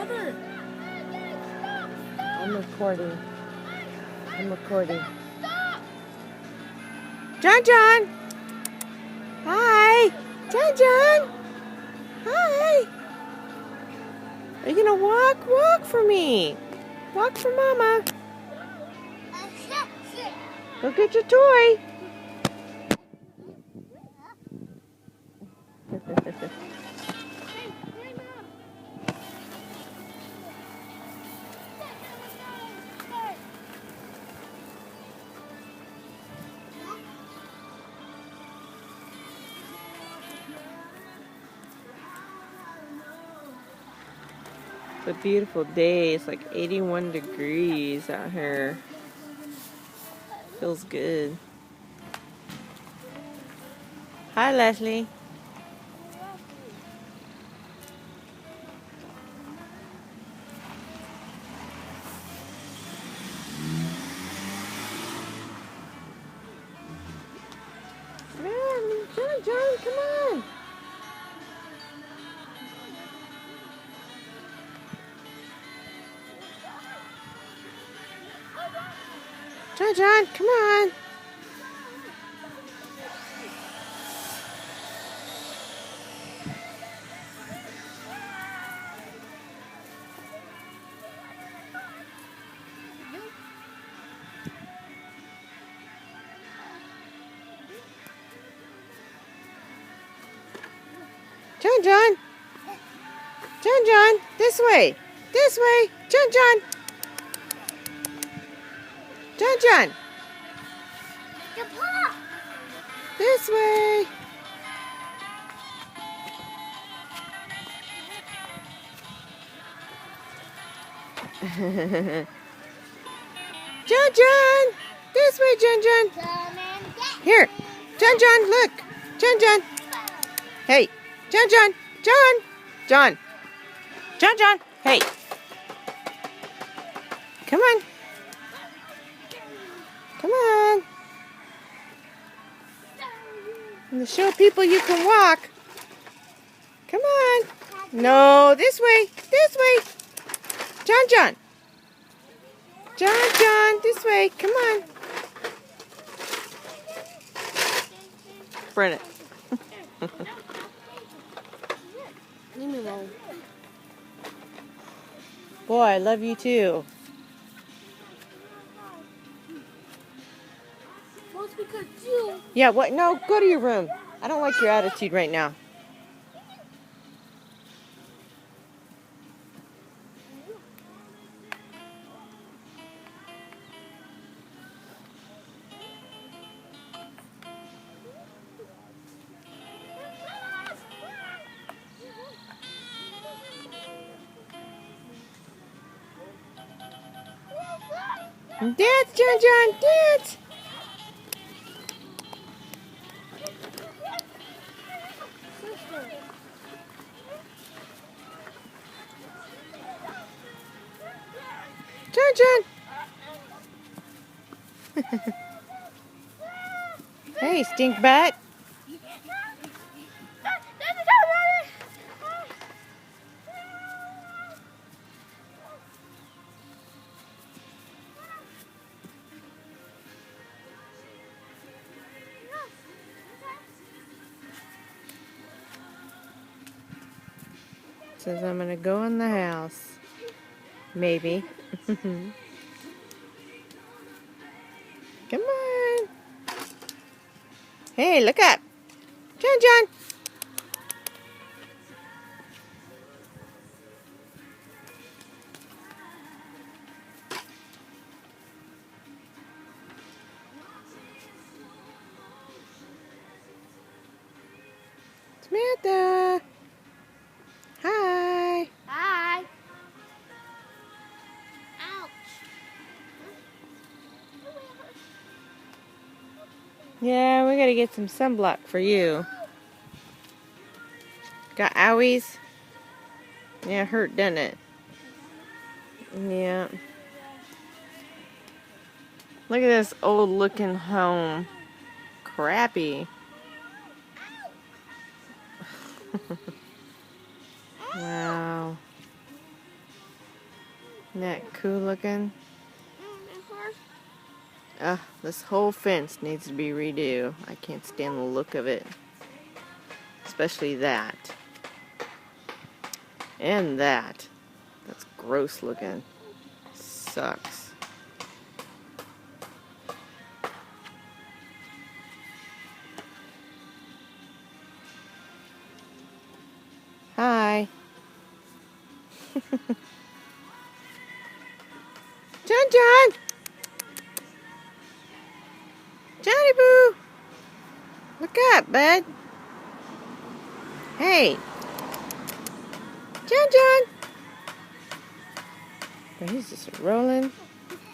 Mother. I'm recording. I'm recording. John John! Hi! John John! Hi! Are you gonna walk? Walk for me! Walk for Mama! Go get your toy! It's a beautiful day. It's like 81 degrees out here. Feels good. Hi, Leslie. Man, John John, come on. John John, come on. John John. John John, this way. This way. John John. John John. This way. John John. This way, John John. Here. John John, look. John John. Hey. John John. John. John. John John. Hey. Come on. Come on. And to show people you can walk. Come on. No, this way. This way. John John. John John, this way. Come on. Brennan. Leave me alone. Boy, I love you too. Well, it's because you. Yeah, what? No, go to your room. I don't like your attitude right now. Dance, John John, dance! John John! Hey, stink butt! Says I'm gonna go in the house. Maybe. Come on. Hey, look up. John John. Samantha. Hi. Hi. Ouch. Yeah, we gotta get some sunblock for you. Got owies? Yeah, hurt, doesn't it? Yeah. Look at this old looking home. Crappy. Wow. Isn't that cool looking? This whole fence needs to be redo. I can't stand the look of it. Especially that. And that. That's gross looking. Sucks. Hi. John! Johnny Boo! Look up, bud. Hey. John! He's just rolling.